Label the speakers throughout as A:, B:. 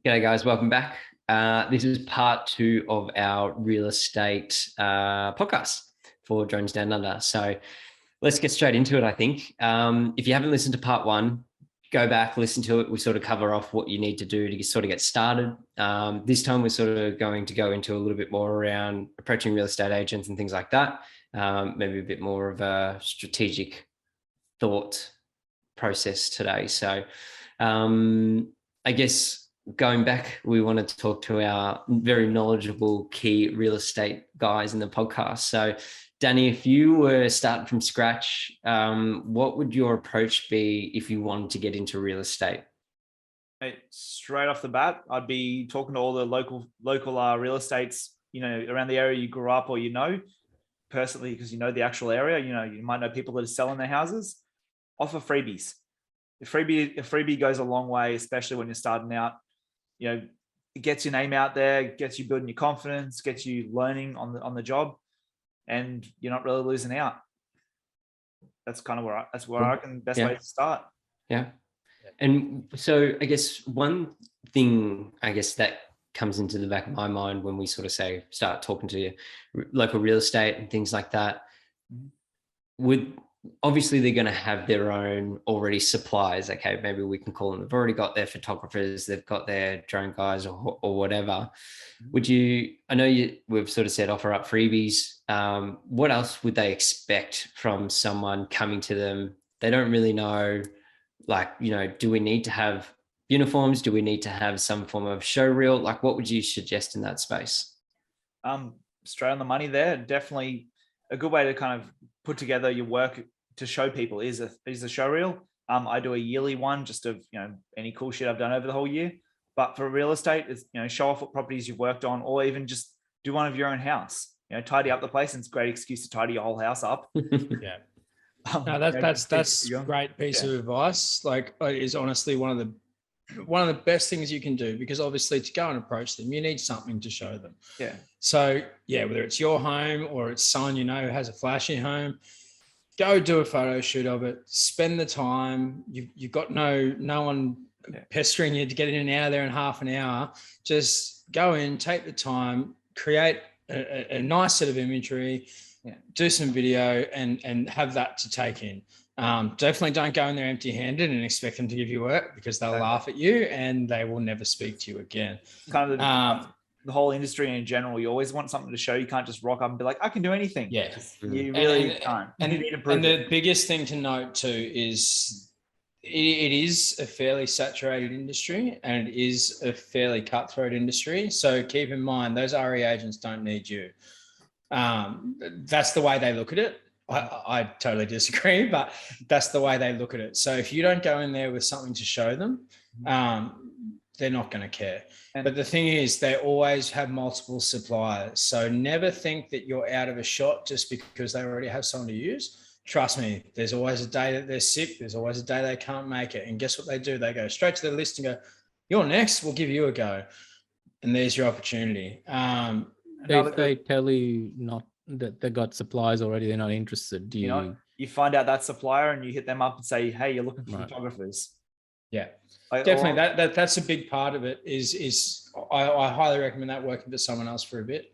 A: G'day guys, welcome back. This is part two of our real estate podcast for Drones Down Under. So let's get straight into it, I think. If you haven't listened to part one, go back, listen to it. We sort of cover off what you need to do to sort of get started. This time we're sort of going to go into a little bit more around approaching real estate agents and things like that. Maybe a bit more of a strategic thought process today. So I guess going back, we wanted to talk to our very knowledgeable key real estate guys in the podcast. So Danny, if you were starting from scratch, what would your approach be if you wanted to get into real estate?
B: Hey, straight off the bat, I'd be talking to all the local real estates, around the area you grew up or personally, because you know the actual area. You might know people that are selling their houses. Offer freebies. A freebie goes a long way, especially when you're starting out. It gets your name out there, gets you building your confidence, gets you learning on the job, and you're not really losing out. That's kind of where I reckon best way to start.
A: Yeah. And so I guess one thing that comes into the back of my mind when we sort of start talking to local real estate and things like that, obviously they're going to have their own already suppliers. Okay, maybe we can call them. They've already got their photographers, they've got their drone guys or whatever. I know we've sort of said offer up freebies. What else would they expect from someone coming to them? They don't really know, do we need to have uniforms? Do we need to have some form of show reel? What would you suggest in that space?
B: Straight on the money there. Definitely a good way to kind of put together your work to show people is a show reel. I do a yearly one just of any cool shit I've done over the whole year. But for real estate, it's show off what properties you've worked on, or even just do one of your own house. Tidy up the place, and it's a great excuse to tidy your whole house up.
C: Yeah. No, that's a great piece of advice. Is honestly one of the best things you can do, because obviously to go and approach them, you need something to show them.
B: Yeah.
C: So whether it's your home or it's someone who has a flashy home, go do a photo shoot of it. Spend the time. You've got no one pestering you to get in and out of there in half an hour. Just go in, take the time, create a nice set of imagery, do some video, and have that to take in. Definitely don't go in there empty-handed and expect them to give you work, because they'll laugh at you and they will never speak to you again.
B: Kind of the whole industry in general, you always want something to show. You can't just rock up and be like, I can do anything.
C: Yeah.
B: You really can't.
C: And the biggest thing to note too is it is a fairly saturated industry, and it is a fairly cutthroat industry. So keep in mind, those RE agents don't need you. That's the way they look at it. I totally disagree, but that's the way they look at it. So if you don't go in there with something to show them, they're not going to care. But the thing is, they always have multiple suppliers. So never think that you're out of a shot just because they already have someone to use. Trust me, there's always a day that they're sick. There's always a day they can't make it. And guess what they do? They go straight to their list and go, you're next, we'll give you a go. And there's your opportunity.
D: If they tell you not that they got suppliers already, they're not interested.
B: You find out that supplier and you hit them up and say, hey, you're looking for photographers.
C: Yeah, definitely. That's a big part of it. Is I highly recommend that, working for someone else for a bit,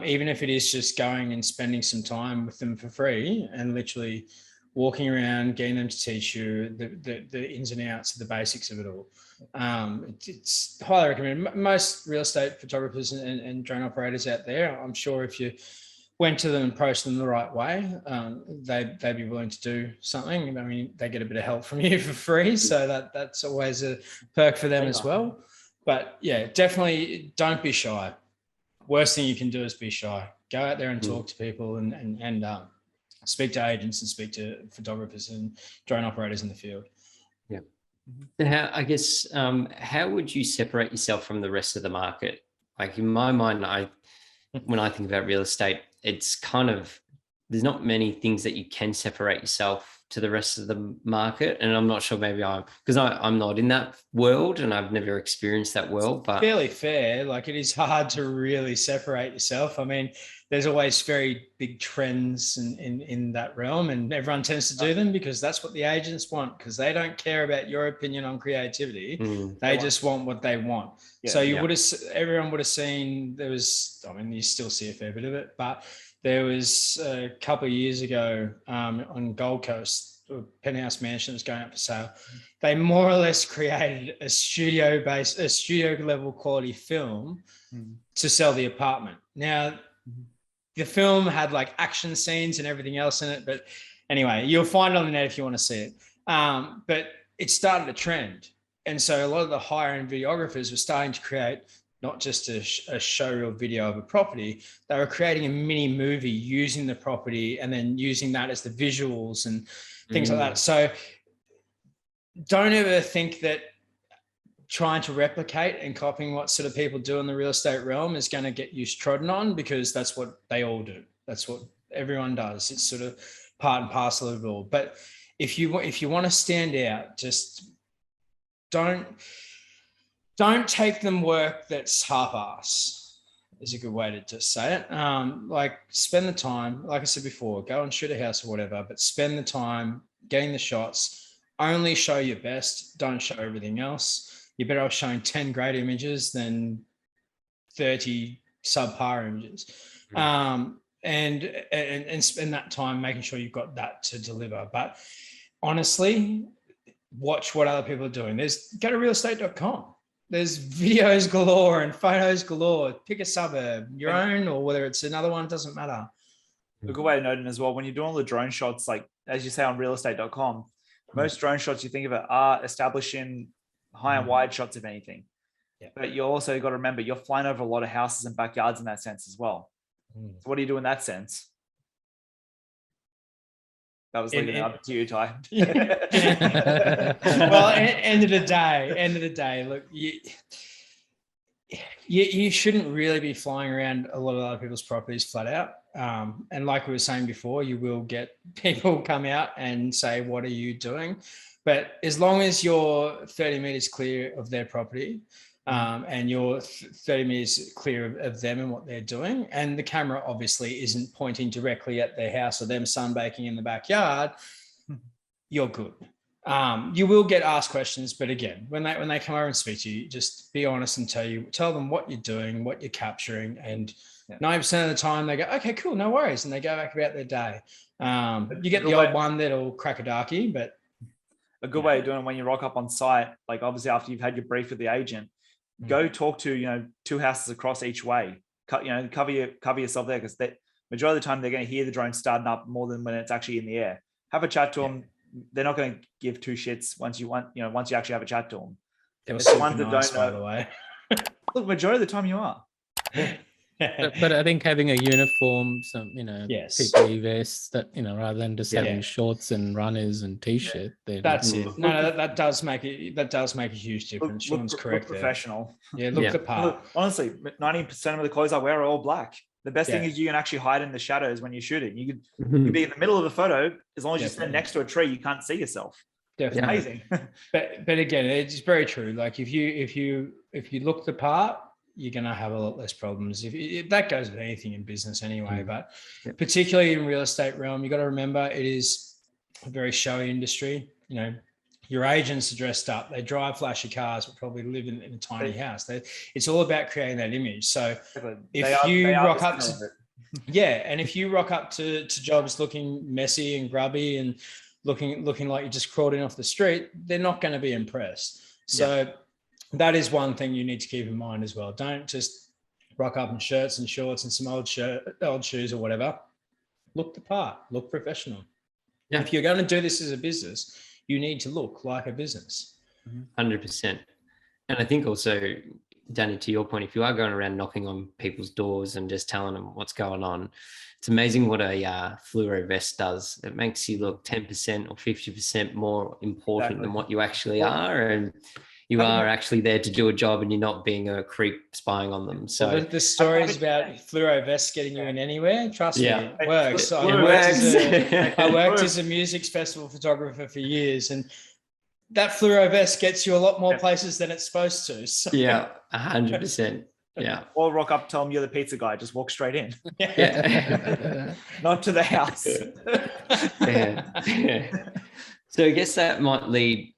C: even if it is just going and spending some time with them for free and literally walking around, getting them to teach you the ins and outs of the basics of it all. It's highly recommended. Most real estate photographers and drone operators out there, I'm sure if you went to them and approached them the right way, they'd be willing to do something. I mean, they get a bit of help from you for free, so that's always a perk for them as well. But yeah, definitely don't be shy. Worst thing you can do is be shy. Go out there and talk to people and speak to agents and speak to photographers and drone operators in the field.
A: Yeah. And how would you separate yourself from the rest of the market? In my mind, when I think about real estate, it's kind of there's not many things that you can separate yourself to the rest of the market. And I'm not sure, maybe I'm not in that world and I've never experienced that world, but
C: fairly fair. Like, it is hard to really separate yourself. I mean, there's always very big trends in that realm, and everyone tends to do them because that's what the agents want, because they don't care about your opinion on creativity. They just want what they want. Yeah, so everyone would have seen, there was, I mean, you still see a fair bit of it, but there was a couple of years ago on Gold Coast, a penthouse mansion was going up for sale. They more or less created a studio level quality film to sell the apartment. Now, the film had like action scenes and everything else in it, but anyway, you'll find it on the net if you want to see it. But it started a trend, and so a lot of the higher end videographers were starting to create not just a showreel video of a property. They were creating a mini movie using the property and then using that as the visuals and things like that. So don't ever think that trying to replicate and copying what sort of people do in the real estate realm is going to get you trodden on, because that's what they all do. That's what everyone does. It's sort of part and parcel of it all. But if you want to stand out, just don't take them work that's half-ass, is a good way to just say it. Like, spend the time, like I said before, go and shoot a house or whatever, but spend the time getting the shots. Only show your best. Don't show everything else. You're better off showing 10 great images than 30 subpar images. And spend that time making sure you've got that to deliver. But honestly, watch what other people are doing. Go to realestate.com. There's videos galore and photos galore. Pick a suburb, your own, or whether it's another one, doesn't matter.
B: A good way of noting as well, when you're doing all the drone shots, like as you say on realestate.com, most drone shots you think of it are establishing high and wide shots, if anything. Yeah. But you also got to remember, you're flying over a lot of houses and backyards in that sense as well. So what do you do in that sense? That was leaving it up to you, Ty.
C: Well, end of the day, look, you shouldn't really be flying around a lot of other people's properties flat out. And like we were saying before, you will get people come out and say, what are you doing? But as long as you're 30 meters clear of their property, and you're 30 meters clear of them and what they're doing, and the camera obviously isn't pointing directly at their house or them sunbaking in the backyard, you're good. You will get asked questions, but again, when they come over and speak to you, just be honest and tell them what you're doing, what you're capturing, and 90% of the time they go, okay, cool, no worries, and they go back about their day. You get the odd one that'll crack a darkie, but
B: a good way of doing it when you rock up on site, like obviously after you've had your brief with the agent, go talk to, 2 houses across each way. Cover yourself there, because the majority of the time they're going to hear the drone starting up more than when it's actually in the air. Have a chat to them. They're not going to give 2 shits once you actually have a chat to them.
C: It's the ones that don't know. By the way,
B: look, majority of the time you are.
D: But I think having a uniform, some PPE vests, that rather than just having shorts and runners and t-shirt.
C: That's it. No, that does make it. That does make a huge difference. Sean's correct.
B: Look professional.
C: Yeah, look the part.
B: Look, honestly, 90% of the clothes I wear are all black. The best thing is you can actually hide in the shadows when you're shooting. You could be in the middle of a photo, as long as you stand next to a tree, you can't see yourself.
C: Definitely.
B: It's amazing.
C: but again, it's very true. Like if you look the part, you're going to have a lot less problems. If that goes with anything in business anyway, but particularly in real estate realm, you got to remember it is a very showy industry. Your agents are dressed up, they drive flashy cars, but probably live in a tiny house. It's all about creating that image. So if you rock up to jobs looking messy and grubby and looking like you just crawled in off the street, they're not going to be impressed. So that is one thing you need to keep in mind as well. Don't just rock up in shirts and shorts and some old shoes or whatever. Look the part, look professional. Yeah. If you're going to do this as a business, you need to look like a business.
A: 100%. And I think also, Danny, to your point, if you are going around knocking on people's doors and just telling them what's going on, it's amazing what a fluoro vest does. It makes you look 10% or 50% more important than what you actually are. And you are actually there to do a job and you're not being a creep spying on them. So
C: well, the stories about fluoro vests getting you in anywhere, trust me, it works. I worked as a music festival photographer for years, and that fluoro vest gets you a lot more places than it's supposed to. So.
A: Yeah, 100%. Yeah.
B: Or rock up, tell them you're the pizza guy, just walk straight in.
A: Yeah.
B: Not to the house.
A: Yeah. So I guess that might lead,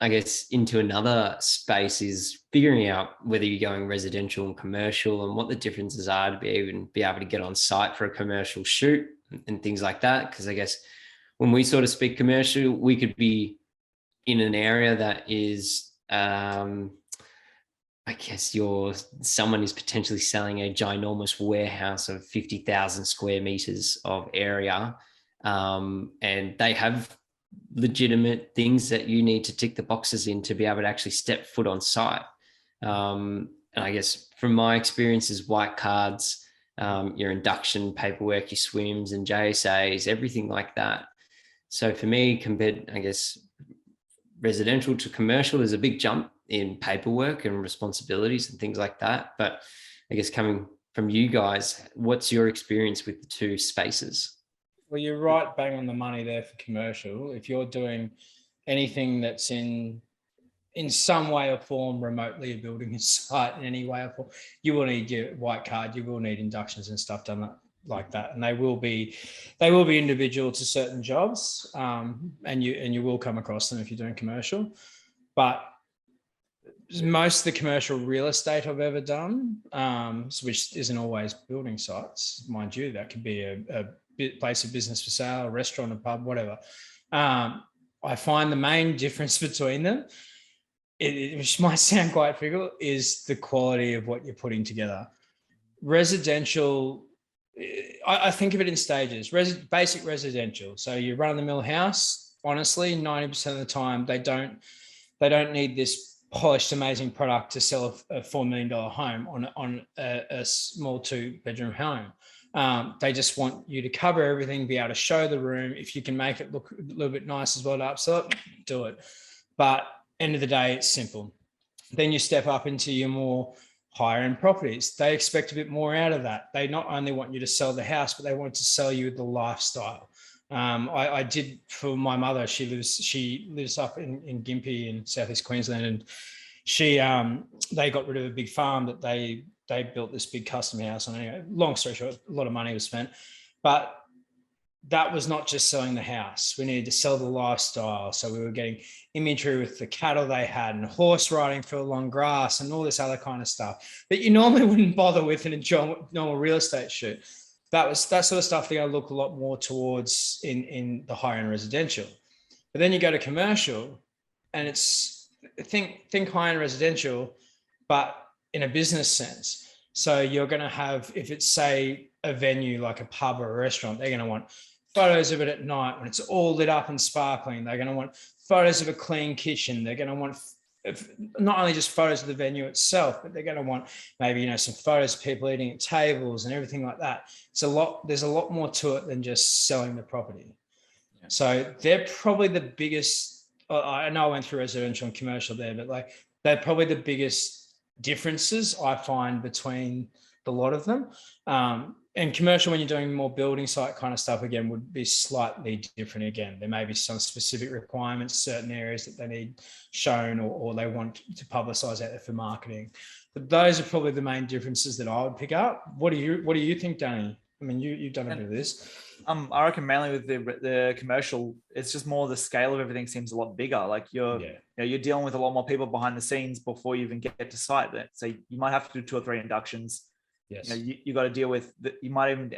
A: into another space, is figuring out whether you're going residential and commercial and what the differences are to be able to get on site for a commercial shoot and things like that. Because I guess when we sort of speak commercial, we could be in an area that is, someone is potentially selling a ginormous warehouse of 50,000 square meters of area, and they have legitimate things that you need to tick the boxes in to be able to actually step foot on site. And I guess from my experiences, white cards, your induction paperwork, your swims and JSAs, everything like that. So for me, compared, residential to commercial, there's a big jump in paperwork and responsibilities and things like that. But I guess coming from you guys, what's your experience with the two spaces?
C: Well, you're right bang on the money there for commercial. If you're doing anything that's in some way or form remotely building a site in any way or form, you will need your white card, you will need inductions and stuff done like that. And they will be individual to certain jobs, and you will come across them if you're doing commercial. But most of the commercial real estate I've ever done, which isn't always building sites, mind you, that could be a place of business for sale, a restaurant, a pub, whatever. I find the main difference between them, which might sound quite trivial, is the quality of what you're putting together. Residential, I think of it in stages. Basic residential. So you run the mill house. Honestly, 90% of the time, they don't need this polished, amazing product to sell a $4 million home on a small 2-bedroom home. They just want you to cover everything, be able to show the room. If you can make it look a little bit nice as well to upsell it, do it. But end of the day, it's simple. Then you step up into your more higher end properties. They expect a bit more out of that. They not only want you to sell the house, but they want to sell you the lifestyle. I did for my mother. She lives up in Gympie in Southeast Queensland, and they got rid of a big farm that they built this big custom house on. Anyway, long story short, a lot of money was spent, but that was not just selling the house. We needed to sell the lifestyle. So we were getting imagery with the cattle they had and horse riding through long grass and all this other kind of stuff that you normally wouldn't bother with in a normal real estate shoot. That sort of stuff they're going to look a lot more towards in the higher end residential. But then you go to commercial, and it's think high end residential, but in a business sense. So you're going to have, if it's say a venue like a pub or a restaurant, they're going to want photos of it at night when it's all lit up and sparkling. They're going to want photos of a clean kitchen. They're going to want not only just photos of the venue itself, but they're going to want maybe, some photos of people eating at tables and everything like that. There's a lot more to it than just selling the property. Yeah. So they're probably the biggest, I know I went through residential and commercial there, but they're probably the biggest differences I find between the lot of them. And commercial, when you're doing more building site kind of stuff, again, would be slightly different. Again, there may be some specific requirements, certain areas that they need shown or they want to publicize out there for marketing. But those are probably the main differences that I would pick up. What do you think, Danny? I mean, you've done a bit of this.
B: I reckon mainly with the commercial, it's just more the scale of everything seems a lot bigger. Like you're dealing with a lot more people behind the scenes before you even get to site. So you might have to do 2 or 3 inductions. Yes. You got to deal with you might even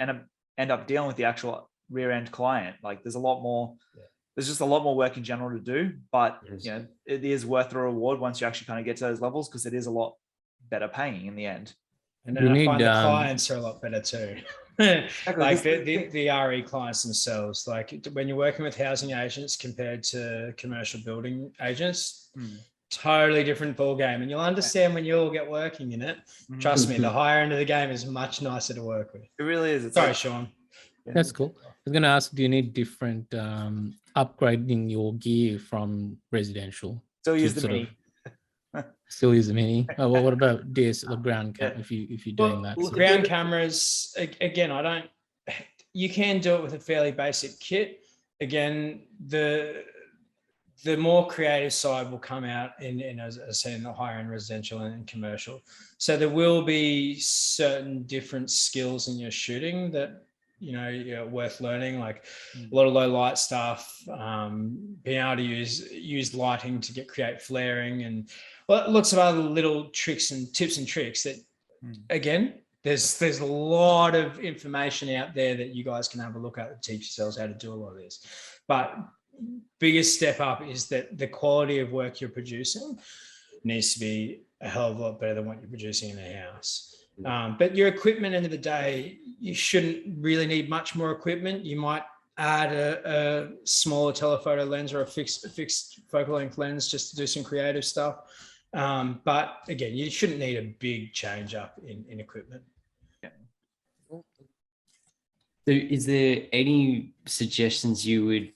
B: end up dealing with the actual rear end client. Like there's a lot more. Yeah. There's just a lot more work in general to do, but it is worth the reward once you actually kind of get to those levels, because it is a lot better paying in the end.
C: And then I find the clients are a lot better too. Like the RE clients themselves, like when you're working with housing agents compared to commercial building agents, totally different ball game, and you'll understand when you all get working in it. Trust me, the higher end of the game is much nicer to work with.
B: It really is.
C: Sorry, Sean.
D: That's cool. I was going to ask, do you need different upgrading your gear from residential?
B: Still use the Mini.
D: Still use a mini. Oh, well, what about DSLR ground cam? If you're doing that,
C: ground cameras again, you can do it with a fairly basic kit. Again, the more creative side will come out in as I say, in the higher end residential and commercial. So there will be certain different skills in your shooting that you're worth learning, like a lot of low light stuff, being able to use lighting to create flaring, and lots of other little tricks and tips and tricks that again, there's a lot of information out there that you guys can have a look at and teach yourselves how to do a lot of this. But biggest step up is that the quality of work you're producing needs to be a hell of a lot better than what you're producing in a house. But your equipment, end of the day, you shouldn't really need much more equipment. You might add a smaller telephoto lens or a fixed focal length lens just to do some creative stuff. But again, you shouldn't need a big change up in equipment.
A: Yeah. So is there any suggestions you would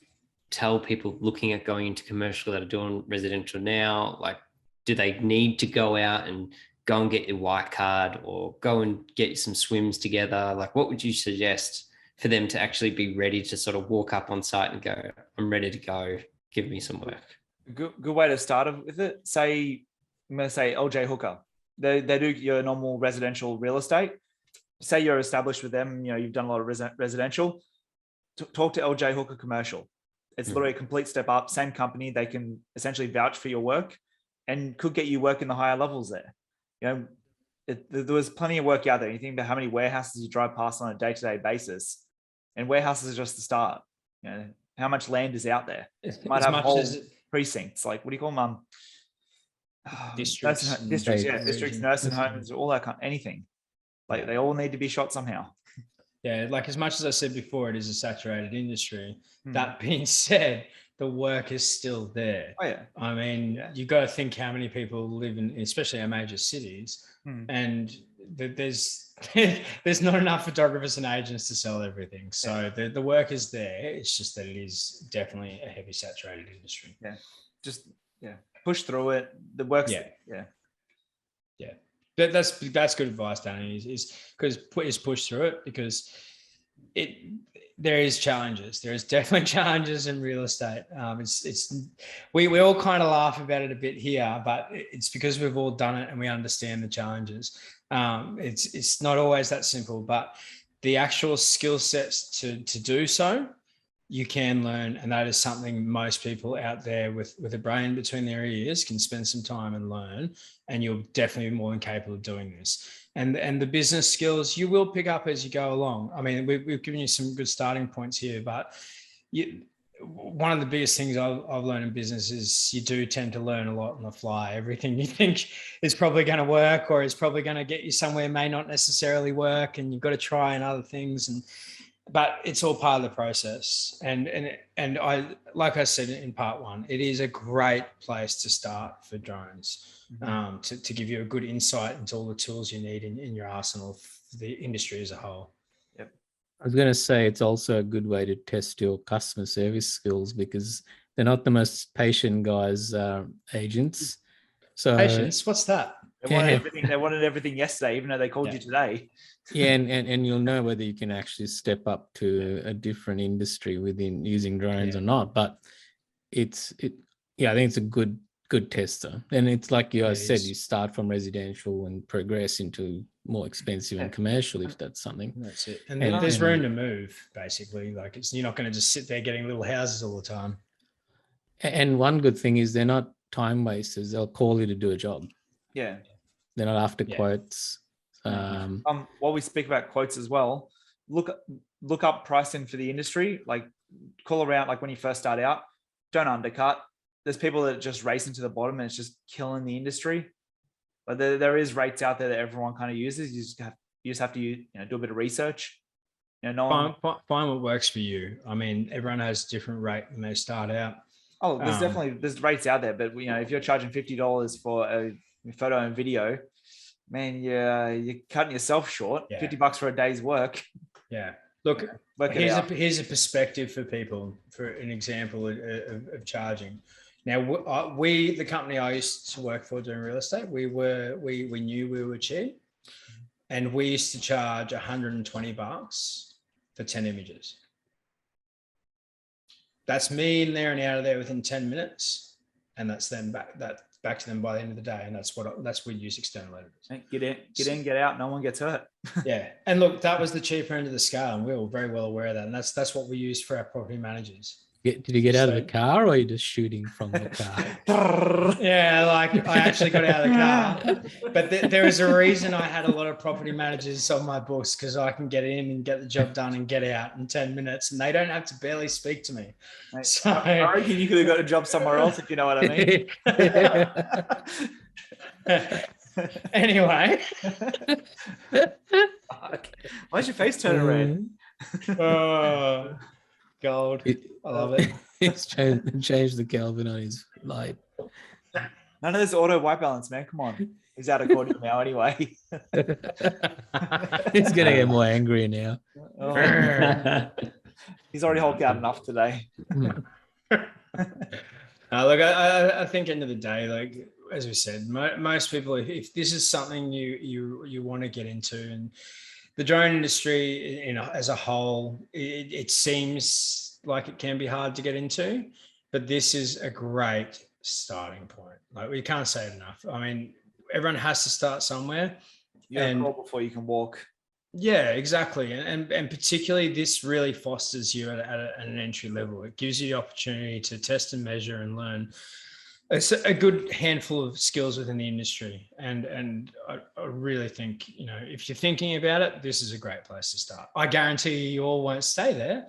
A: tell people looking at going into commercial that are doing residential now? Like, do they need to go out and go and get your white card or go and get some swims together? Like, what would you suggest for them to actually be ready to sort of walk up on site and go, I'm ready to go, give me some work?
B: Good way to start with it. I'm going to say LJ Hooker. They do your normal residential real estate. Say you're established with them, you've done a lot of residential. Talk to LJ Hooker Commercial. It's literally a complete step up, same company. They can essentially vouch for your work and could get you work in the higher levels there. There was plenty of work out there. You think about how many warehouses you drive past on a day-to-day basis, and warehouses are just the start. How much land is out there? You might have whole precincts, like, what do you call them? Districts, nursing homes, all that anything. Like, they all need to be shot somehow.
C: Yeah, like as much as I said before, it is a saturated industry. That being said, the work is still there.
B: Oh yeah.
C: I mean, you got to think how many people live in, especially our major cities, and there's not enough photographers and agents to sell everything. So the work is there. It's just that it is definitely a heavy saturated industry.
B: Yeah. Just push through it. The work's yeah.
C: That's good advice, Danny. Is push through it, because there is challenges. There is definitely challenges in real estate. We all kind of laugh about it a bit here, but it's because we've all done it and we understand the challenges. It's not always that simple, but the actual skill sets to do so, you can learn, and that is something most people out there with a brain between their ears can spend some time and learn, and you'll definitely be more than capable of doing this. And the business skills you will pick up as you go along. I mean, we've given you some good starting points here, but one of the biggest things I've learned in business is you do tend to learn a lot on the fly. Everything you think is probably going to work or is probably going to get you somewhere may not necessarily work, and you've got to try and other things. But it's all part of the process. And I, like I said in part one, it is a great place to start for drones, to give you a good insight into all the tools you need in your arsenal for the industry as a whole.
B: Yep.
D: I was going to say it's also a good way to test your customer service skills, because they're not the most patient guys, agents. So
C: patience, what's that?
B: They wanted everything yesterday, even though they called you today.
D: Yeah, and you'll know whether you can actually step up to a different industry within using drones or not. But I think it's a good tester. And it's like you guys said, you start from residential and progress into more expensive and commercial, if that's something.
C: That's it. And there's room to move, basically. Like, you're not going to just sit there getting little houses all the time.
D: And one good thing is they're not time wasters. They'll call you to do a job.
B: Yeah.
D: They're not after quotes.
B: While we speak about quotes as well, look up pricing for the industry. Like, call around, like when you first start out, don't undercut. There's people that just race into the bottom and it's just killing the industry. But there is rates out there that everyone kind of uses. You just have to do a bit of research.
C: Find what works for you. I mean, everyone has a different rate when they start out.
B: Oh, there's rates out there, but if you're charging $50 for a photo and video, man, you're cutting yourself short. Yeah. $50 for a day's work.
C: Yeah. Look, here's a perspective for people, for an example of charging. Now, the company I used to work for doing real estate, we knew we were cheap, and we used to charge $120 for 10 images. That's me in there and out of there within 10 minutes, and that's then back to them by the end of the day, and that's we use external editors.
B: Get in, get out. No one gets hurt.
C: Yeah, and look, that was the cheaper end of the scale, and we were very well aware of that, and that's what we used for our property managers.
D: Did you get out of the car, or are you just shooting from the car?
C: Yeah, like I actually got out of the car, but there is a reason I had a lot of property managers on my books, because I can get in and get the job done and get out in 10 minutes, and they don't have to barely speak to me.
B: Mate,
C: So
B: I reckon you could have got a job somewhere else, if you know what I mean.
C: Anyway,
B: Why's your face turning red?
C: oh, gold. I love it.
D: He's changed the Kelvin on his light.
B: None of this auto white balance, man. Come on. He's out of cordial now anyway.
D: He's gonna get more angry now.
B: Oh. He's already hulked out enough today.
C: Look, I think end of the day, like as we said, most people, if this is something you want to get into, and the drone industry, as a whole, it seems like it can be hard to get into, but this is a great starting point. Like, we can't say it enough. I mean, everyone has to start somewhere.
B: You gotta crawl before you can walk.
C: Yeah, exactly. And particularly this really fosters you at an entry level. It gives you the opportunity to test and measure and learn. It's a good handful of skills within the industry. And I really think, if you're thinking about it, this is a great place to start. I guarantee you all won't stay there,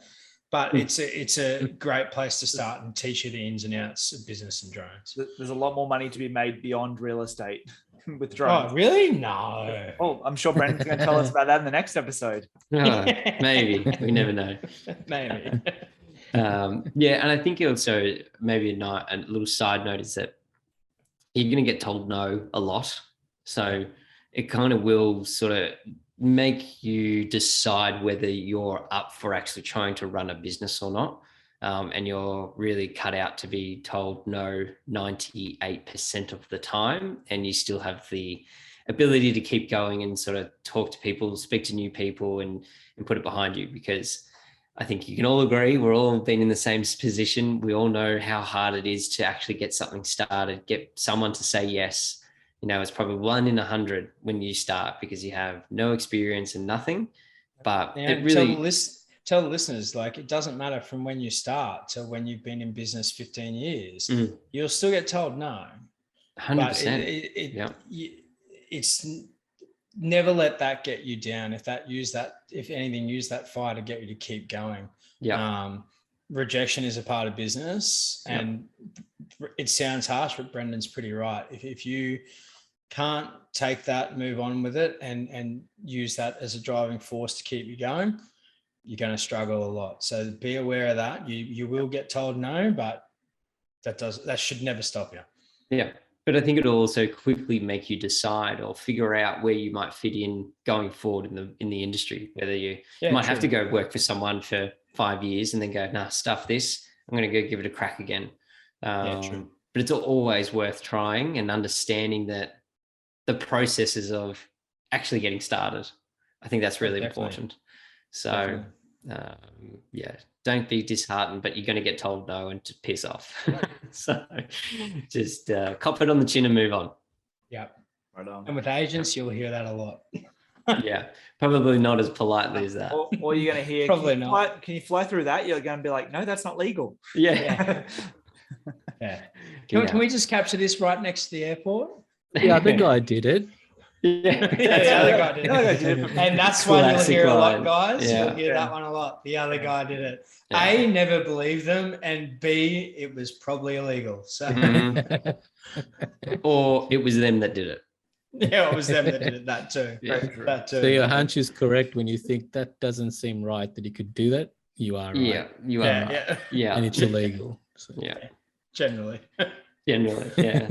C: but it's a great place to start and teach you the ins and outs of business and drones.
B: There's a lot more money to be made beyond real estate with drones.
C: Oh, really? No.
B: Oh, I'm sure Brendan's going to tell us about that in the next episode.
A: Oh, maybe. We never know.
C: Maybe.
A: Yeah, and I think also maybe a little side note is that you're going to get told no a lot. So it kind of will sort of make you decide whether you're up for actually trying to run a business or not. And you're really cut out to be told no 98% of the time, and you still have the ability to keep going and sort of talk to people, speak to new people, and put it behind you. Because I think you can all agree, we're all been in the same position. We all know how hard it is to actually get something started, get someone to say yes. It's probably 1 in 100 when you start, because you have no experience and nothing. But it really
C: tell the listeners, like, it doesn't matter from when you start to when you've been in business 15 years, you'll still get told no.
A: 100%.
C: It's never let that get you down. If anything, use that fire to get you to keep going. Yeah. Rejection is a part of business, and it sounds harsh, but Brendan's pretty right. If you can't take that, move on with it, and use that as a driving force to keep you going, you're going to struggle a lot. So be aware of that. You will get told no, but that should never stop you.
A: Yeah. But I think it'll also quickly make you decide or figure out where you might fit in going forward in the industry, whether you might have to go work for someone for 5 years and then go, nah, stuff this, I'm going to go give it a crack again. But it's always worth trying and understanding that the processes of actually getting started. I think that's really important. So don't be disheartened, but you're going to get told no and to piss off. So just cop it on the chin and move on.
C: Yeah. Right on. And with agents, you'll hear that a lot.
A: Yeah, probably not as politely as that.
B: Or you're going to hear,
C: probably not.
B: Can you fly through that? You're going to be like, no, that's not legal.
C: Yeah. Can we just capture this right next to the airport?
D: Yeah, I think I did it.
C: Yeah, the other guy did it. And that's one you'll hear a lot, guys. You'll hear that one a lot. The other guy did it. Yeah. A, never believed them, and B, it was probably illegal. So,
A: or it was them that did it.
C: Yeah, it was them that did it. That too.
A: Yeah.
C: That too.
D: So your hunch is correct when you think that doesn't seem right that he could do that. You are right.
A: Yeah, you are right. Yeah,
D: and it's illegal. So.
A: Yeah,
C: generally,
A: yeah.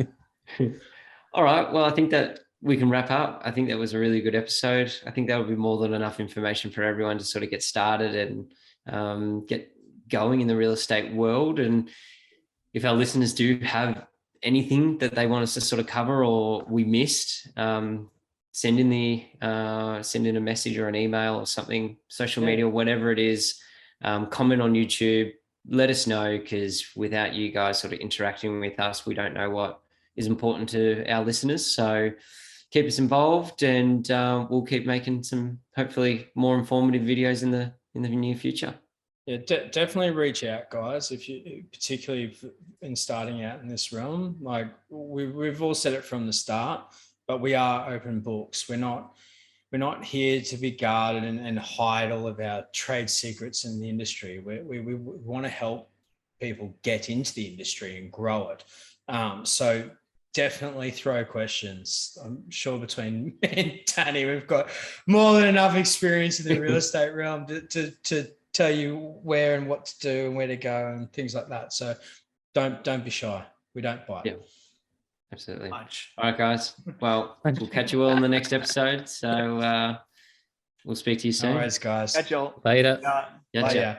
A: All right. Well, I think that we can wrap up. I think that was a really good episode. I think that would be more than enough information for everyone to sort of get started and get going in the real estate world. And if our listeners do have anything that they want us to sort of cover or we missed, send in a message or an email or something, social media, whatever it is, comment on YouTube, let us know, because without you guys sort of interacting with us, we don't know what is important to our listeners. So keep us involved, and we'll keep making some hopefully more informative videos in the near future.
C: Yeah, definitely reach out, guys. If you, particularly in starting out in this realm, like we've all said it from the start, but we are open books. We're not here to be guarded and hide all of our trade secrets in the industry. We want to help people get into the industry and grow it. So definitely throw questions. I'm sure between me and Danny, we've got more than enough experience in the real estate realm to tell you where and what to do and where to go and things like that. So don't be shy. We don't bite.
A: Yeah, absolutely. All right, guys. Well, we'll catch you all in the next episode. So we'll speak to you soon.
C: All right, guys.
B: Catch y'all
D: Later.
A: Gotcha.
C: Bye, yeah.